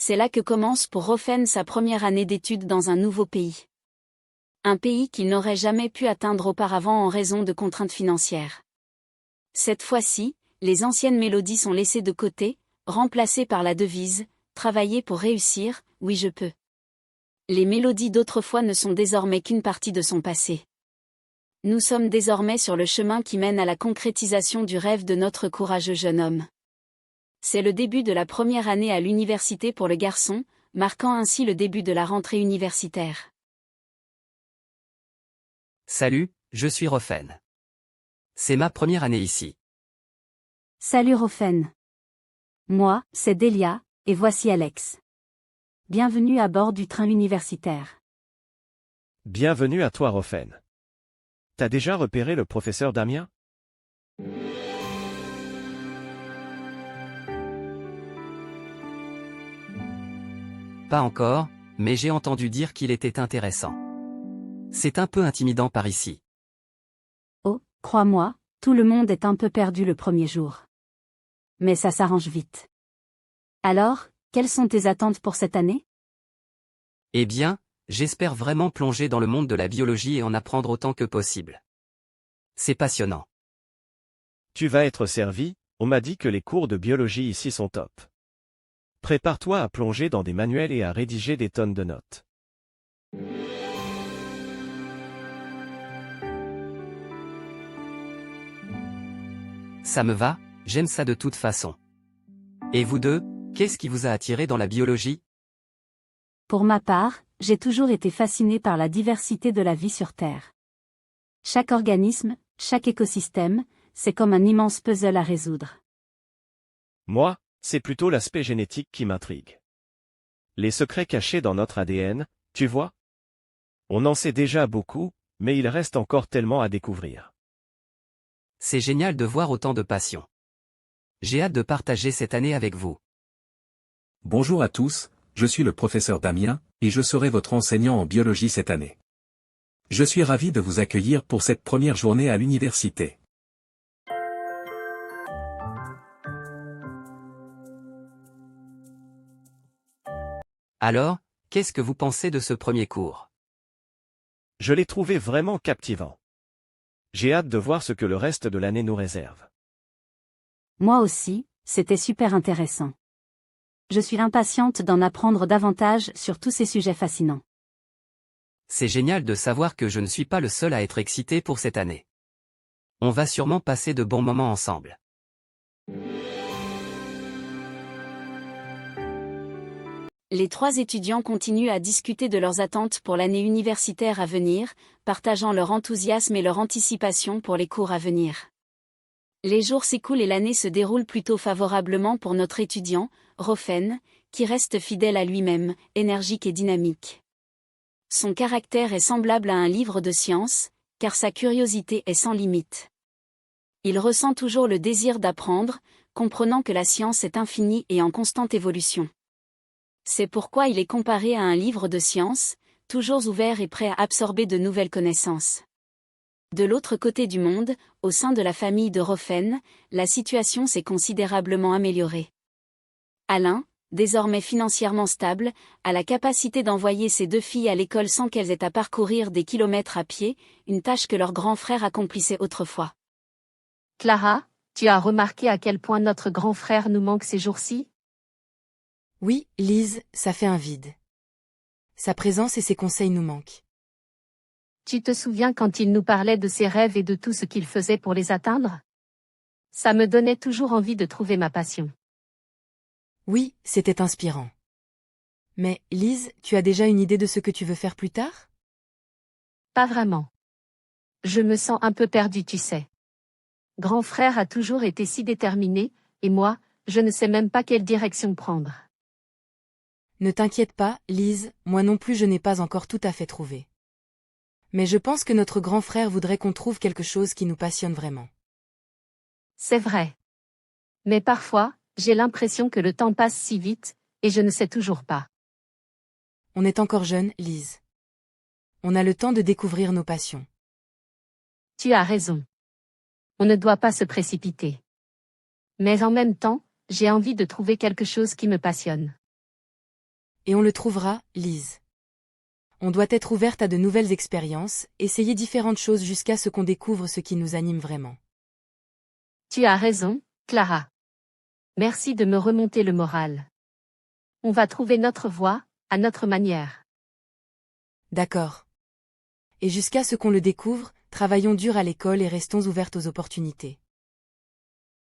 C'est là que commence pour Rofen sa première année d'études dans un nouveau pays. Un pays qu'il n'aurait jamais pu atteindre auparavant en raison de contraintes financières. Cette fois-ci, les anciennes mélodies sont laissées de côté, remplacées par la devise « Travailler pour réussir, oui je peux ». Les mélodies d'autrefois ne sont désormais qu'une partie de son passé. Nous sommes désormais sur le chemin qui mène à la concrétisation du rêve de notre courageux jeune homme. C'est le début de la première année à l'université pour le garçon, marquant ainsi le début de la rentrée universitaire. Salut, je suis Rofen. C'est ma première année ici. Salut Rofen. Moi, c'est Delia, et voici Alex. Bienvenue à bord du train universitaire. Bienvenue à toi Rofen. T'as déjà repéré le professeur Damien? Pas encore, mais j'ai entendu dire qu'il était intéressant. C'est un peu intimidant par ici. Oh, crois-moi, tout le monde est un peu perdu le premier jour. Mais ça s'arrange vite. Alors, quelles sont tes attentes pour cette année? Eh bien, j'espère vraiment plonger dans le monde de la biologie et en apprendre autant que possible. C'est passionnant. Tu vas être servi, on m'a dit que les cours de biologie ici sont top. Prépare-toi à plonger dans des manuels et à rédiger des tonnes de notes. Ça me va, j'aime ça de toute façon. Et vous deux, qu'est-ce qui vous a attiré dans la biologie? Pour ma part, j'ai toujours été fasciné par la diversité de la vie sur Terre. Chaque organisme, chaque écosystème, c'est comme un immense puzzle à résoudre. Moi, c'est plutôt l'aspect génétique qui m'intrigue. Les secrets cachés dans notre ADN, tu vois? On en sait déjà beaucoup, mais il reste encore tellement à découvrir. C'est génial de voir autant de passion. J'ai hâte de partager cette année avec vous. Bonjour à tous, je suis le professeur Damien, et je serai votre enseignant en biologie cette année. Je suis ravi de vous accueillir pour cette première journée à l'université. Alors, qu'est-ce que vous pensez de ce premier cours? Je l'ai trouvé vraiment captivant. J'ai hâte de voir ce que le reste de l'année nous réserve. Moi aussi, c'était super intéressant. Je suis impatiente d'en apprendre davantage sur tous ces sujets fascinants. C'est génial de savoir que je ne suis pas le seul à être excité pour cette année. On va sûrement passer de bons moments ensemble. Les trois étudiants continuent à discuter de leurs attentes pour l'année universitaire à venir, partageant leur enthousiasme et leur anticipation pour les cours à venir. Les jours s'écoulent et l'année se déroule plutôt favorablement pour notre étudiant, Rofen, qui reste fidèle à lui-même, énergique et dynamique. Son caractère est semblable à un livre de science, car sa curiosité est sans limite. Il ressent toujours le désir d'apprendre, comprenant que la science est infinie et en constante évolution. C'est pourquoi il est comparé à un livre de science, toujours ouvert et prêt à absorber de nouvelles connaissances. De l'autre côté du monde, au sein de la famille de Rofen, la situation s'est considérablement améliorée. Alain, désormais financièrement stable, a la capacité d'envoyer ses deux filles à l'école sans qu'elles aient à parcourir des kilomètres à pied, une tâche que leur grand frère accomplissait autrefois. Clara, tu as remarqué à quel point notre grand frère nous manque ces jours-ci? Oui, Lise, ça fait un vide. Sa présence et ses conseils nous manquent. Tu te souviens quand il nous parlait de ses rêves et de tout ce qu'il faisait pour les atteindre? Ça me donnait toujours envie de trouver ma passion. Oui, c'était inspirant. Mais, Lise, tu as déjà une idée de ce que tu veux faire plus tard? Pas vraiment. Je me sens un peu perdue, tu sais. Grand frère a toujours été si déterminé, et moi, je ne sais même pas quelle direction prendre. Ne t'inquiète pas, Lise, moi non plus je n'ai pas encore tout à fait trouvé. Mais je pense que notre grand frère voudrait qu'on trouve quelque chose qui nous passionne vraiment. C'est vrai. Mais parfois, j'ai l'impression que le temps passe si vite, et je ne sais toujours pas. On est encore jeunes, Lise. On a le temps de découvrir nos passions. Tu as raison. On ne doit pas se précipiter. Mais en même temps, j'ai envie de trouver quelque chose qui me passionne. Et on le trouvera, Lise. On doit être ouverte à de nouvelles expériences, essayer différentes choses jusqu'à ce qu'on découvre ce qui nous anime vraiment. Tu as raison, Clara. Merci de me remonter le moral. On va trouver notre voie, à notre manière. D'accord. Et jusqu'à ce qu'on le découvre, travaillons dur à l'école et restons ouvertes aux opportunités.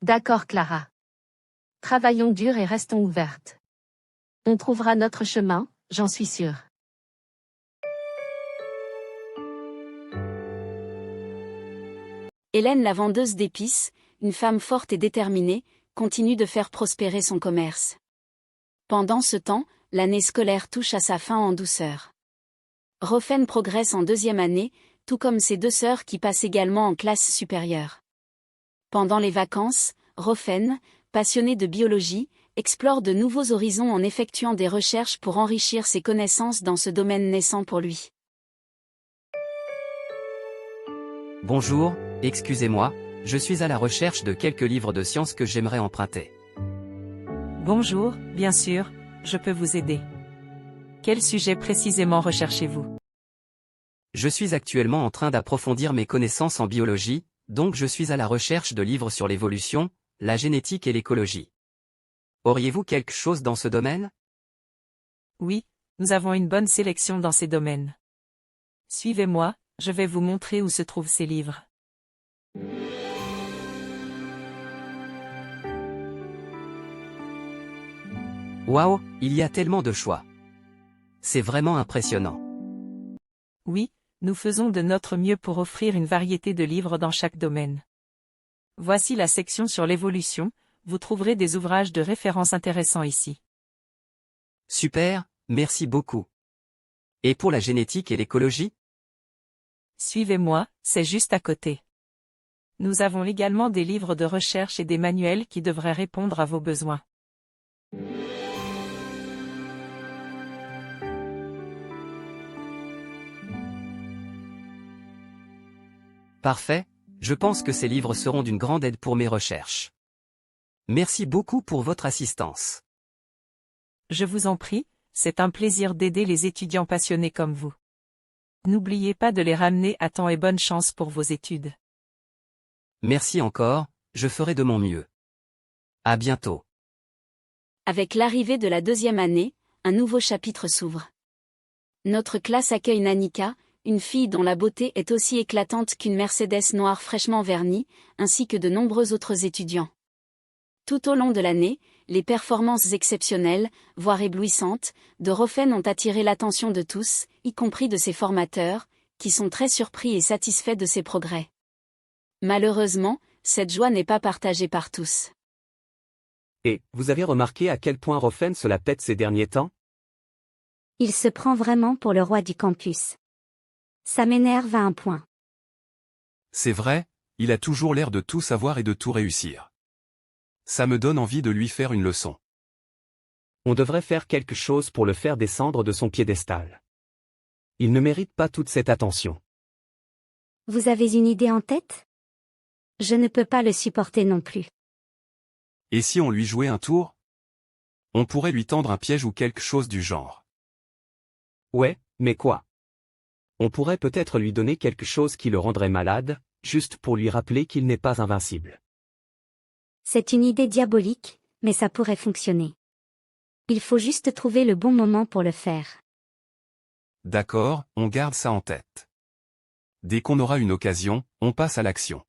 D'accord, Clara. Travaillons dur et restons ouvertes. On trouvera notre chemin, j'en suis sûre. Hélène la vendeuse d'épices, une femme forte et déterminée, continue de faire prospérer son commerce. Pendant ce temps, l'année scolaire touche à sa fin en douceur. Rofen progresse en deuxième année, tout comme ses deux sœurs qui passent également en classe supérieure. Pendant les vacances, Rofen, passionné de biologie, explore de nouveaux horizons en effectuant des recherches pour enrichir ses connaissances dans ce domaine naissant pour lui. Bonjour, excusez-moi, je suis à la recherche de quelques livres de sciences que j'aimerais emprunter. Bonjour, bien sûr, je peux vous aider. Quel sujet précisément recherchez-vous? Je suis actuellement en train d'approfondir mes connaissances en biologie, donc je suis à la recherche de livres sur l'évolution, la génétique et l'écologie. Auriez-vous quelque chose dans ce domaine? Oui, nous avons une bonne sélection dans ces domaines. Suivez-moi, je vais vous montrer où se trouvent ces livres. Waouh, il y a tellement de choix. C'est vraiment impressionnant. Oui, nous faisons de notre mieux pour offrir une variété de livres dans chaque domaine. Voici la section sur l'évolution, vous trouverez des ouvrages de référence intéressants ici. Super, merci beaucoup. Et pour la génétique et l'écologie? Suivez-moi, c'est juste à côté. Nous avons également des livres de recherche et des manuels qui devraient répondre à vos besoins. Parfait, je pense que ces livres seront d'une grande aide pour mes recherches. Merci beaucoup pour votre assistance. Je vous en prie, c'est un plaisir d'aider les étudiants passionnés comme vous. N'oubliez pas de les ramener à temps et bonne chance pour vos études. Merci encore, je ferai de mon mieux. À bientôt. Avec l'arrivée de la deuxième année, un nouveau chapitre s'ouvre. Notre classe accueille Nanika, une fille dont la beauté est aussi éclatante qu'une Mercedes noire fraîchement vernie, ainsi que de nombreux autres étudiants. Tout au long de l'année, les performances exceptionnelles, voire éblouissantes, de Rofen ont attiré l'attention de tous, y compris de ses formateurs, qui sont très surpris et satisfaits de ses progrès. Malheureusement, cette joie n'est pas partagée par tous. Et, vous avez remarqué à quel point Rofen se la pète ces derniers temps? Il se prend vraiment pour le roi du campus. Ça m'énerve à un point. C'est vrai, il a toujours l'air de tout savoir et de tout réussir. Ça me donne envie de lui faire une leçon. On devrait faire quelque chose pour le faire descendre de son piédestal. Il ne mérite pas toute cette attention. Vous avez une idée en tête? Je ne peux pas le supporter non plus. Et si on lui jouait un tour? On pourrait lui tendre un piège ou quelque chose du genre. Ouais, mais quoi? On pourrait peut-être lui donner quelque chose qui le rendrait malade, juste pour lui rappeler qu'il n'est pas invincible. C'est une idée diabolique, mais ça pourrait fonctionner. Il faut juste trouver le bon moment pour le faire. D'accord, on garde ça en tête. Dès qu'on aura une occasion, on passe à l'action.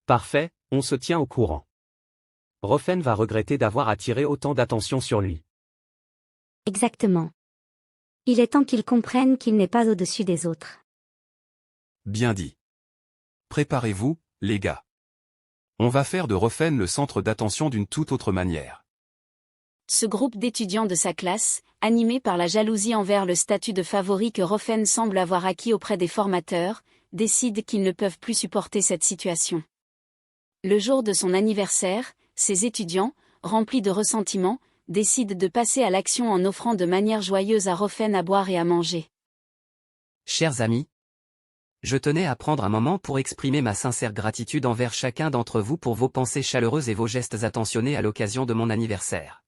Parfait, on se tient au courant. Rofen va regretter d'avoir attiré autant d'attention sur lui. Exactement. Il est temps qu'il comprenne qu'il n'est pas au-dessus des autres. Bien dit. Préparez-vous, les gars. On va faire de Rofen le centre d'attention d'une toute autre manière. Ce groupe d'étudiants de sa classe, animé par la jalousie envers le statut de favori que Rofen semble avoir acquis auprès des formateurs, décide qu'ils ne peuvent plus supporter cette situation. Le jour de son anniversaire, ces étudiants, remplis de ressentiment, décident de passer à l'action en offrant de manière joyeuse à Rofen à boire et à manger. Chers amis, je tenais à prendre un moment pour exprimer ma sincère gratitude envers chacun d'entre vous pour vos pensées chaleureuses et vos gestes attentionnés à l'occasion de mon anniversaire.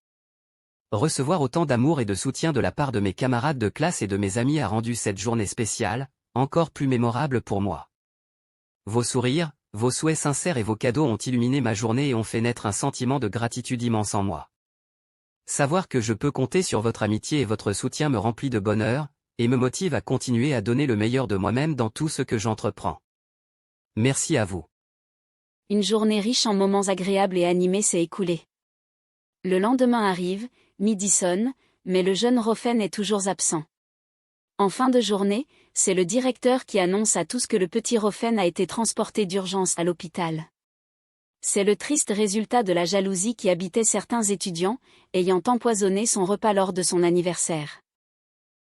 Recevoir autant d'amour et de soutien de la part de mes camarades de classe et de mes amis a rendu cette journée spéciale, encore plus mémorable pour moi. Vos sourires, vos souhaits sincères et vos cadeaux ont illuminé ma journée et ont fait naître un sentiment de gratitude immense en moi. Savoir que je peux compter sur votre amitié et votre soutien me remplit de bonheur, et me motive à continuer à donner le meilleur de moi-même dans tout ce que j'entreprends. Merci à vous. Une journée riche en moments agréables et animés s'est écoulée. Le lendemain arrive, midi sonne, mais le jeune Rofen est toujours absent. En fin de journée, c'est le directeur qui annonce à tous que le petit Rofen a été transporté d'urgence à l'hôpital. C'est le triste résultat de la jalousie qui habitait certains étudiants, ayant empoisonné son repas lors de son anniversaire.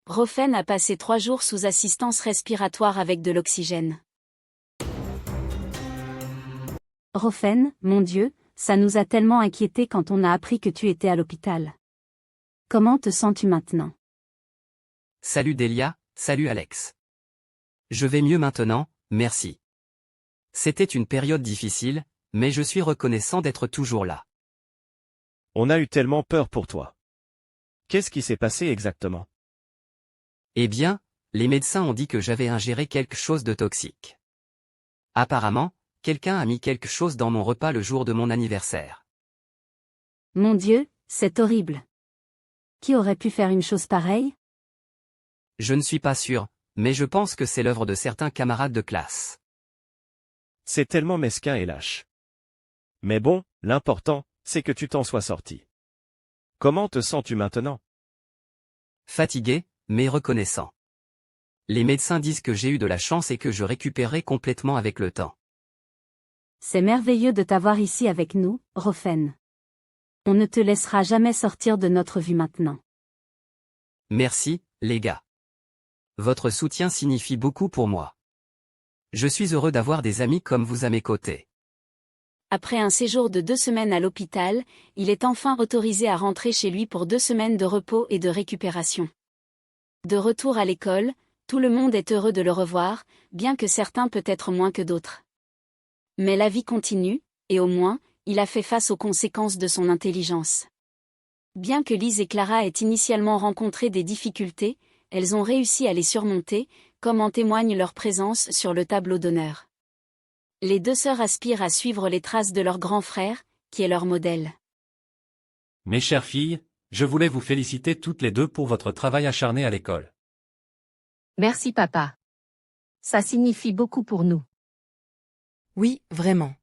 Rofen a passé 3 jours sous assistance respiratoire avec de l'oxygène. Rofen, mon Dieu, ça nous a tellement inquiétés quand on a appris que tu étais à l'hôpital. Comment te sens-tu maintenant? Salut Delia, salut Alex. Je vais mieux maintenant, merci. C'était une période difficile, mais je suis reconnaissant d'être toujours là. On a eu tellement peur pour toi. Qu'est-ce qui s'est passé exactement? Eh bien, les médecins ont dit que j'avais ingéré quelque chose de toxique. Apparemment, quelqu'un a mis quelque chose dans mon repas le jour de mon anniversaire. Mon Dieu, c'est horrible. Qui aurait pu faire une chose pareille? Je ne suis pas sûr, mais je pense que c'est l'œuvre de certains camarades de classe. C'est tellement mesquin et lâche. Mais bon, l'important, c'est que tu t'en sois sorti. Comment te sens-tu maintenant? Fatigué, mais reconnaissant. Les médecins disent que j'ai eu de la chance et que je récupérerai complètement avec le temps. C'est merveilleux de t'avoir ici avec nous, Rofen. On ne te laissera jamais sortir de notre vue maintenant. Merci, les gars. Votre soutien signifie beaucoup pour moi. Je suis heureux d'avoir des amis comme vous à mes côtés. Après un séjour de 2 semaines à l'hôpital, il est enfin autorisé à rentrer chez lui pour 2 semaines de repos et de récupération. De retour à l'école, tout le monde est heureux de le revoir, bien que certains peut-être moins que d'autres. Mais la vie continue, et au moins, il a fait face aux conséquences de son intelligence. Bien que Lise et Clara aient initialement rencontré des difficultés, elles ont réussi à les surmonter, comme en témoigne leur présence sur le tableau d'honneur. Les 2 sœurs aspirent à suivre les traces de leur grand frère, qui est leur modèle. Mes chères filles, je voulais vous féliciter toutes les deux pour votre travail acharné à l'école. Merci papa. Ça signifie beaucoup pour nous. Oui, vraiment.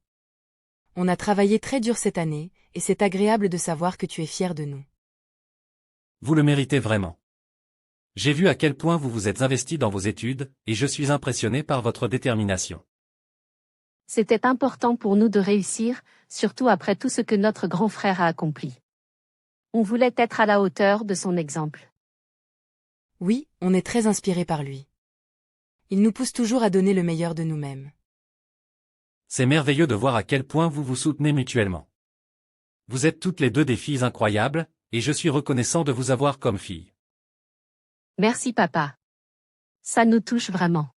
On a travaillé très dur cette année, et c'est agréable de savoir que tu es fier de nous. Vous le méritez vraiment. J'ai vu à quel point vous vous êtes investis dans vos études, et je suis impressionné par votre détermination. C'était important pour nous de réussir, surtout après tout ce que notre grand frère a accompli. On voulait être à la hauteur de son exemple. Oui, on est très inspirés par lui. Il nous pousse toujours à donner le meilleur de nous-mêmes. C'est merveilleux de voir à quel point vous vous soutenez mutuellement. Vous êtes toutes les deux des filles incroyables, et je suis reconnaissant de vous avoir comme filles. Merci papa. Ça nous touche vraiment.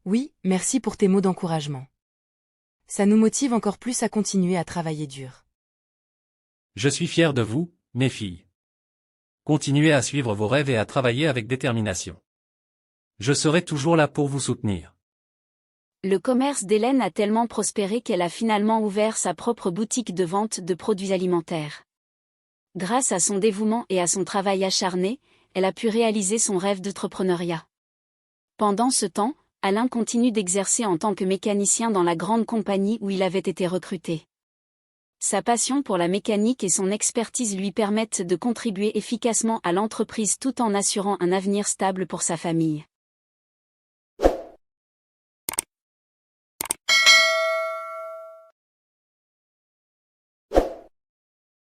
Oui, merci pour tes mots d'encouragement. Ça nous motive encore plus à continuer à travailler dur. Je suis fier de vous, mes filles. Continuez à suivre vos rêves et à travailler avec détermination. Je serai toujours là pour vous soutenir. Le commerce d'Hélène a tellement prospéré qu'elle a finalement ouvert sa propre boutique de vente de produits alimentaires. Grâce à son dévouement et à son travail acharné, elle a pu réaliser son rêve d'entrepreneuriat. Pendant ce temps, Alain continue d'exercer en tant que mécanicien dans la grande compagnie où il avait été recruté. Sa passion pour la mécanique et son expertise lui permettent de contribuer efficacement à l'entreprise tout en assurant un avenir stable pour sa famille.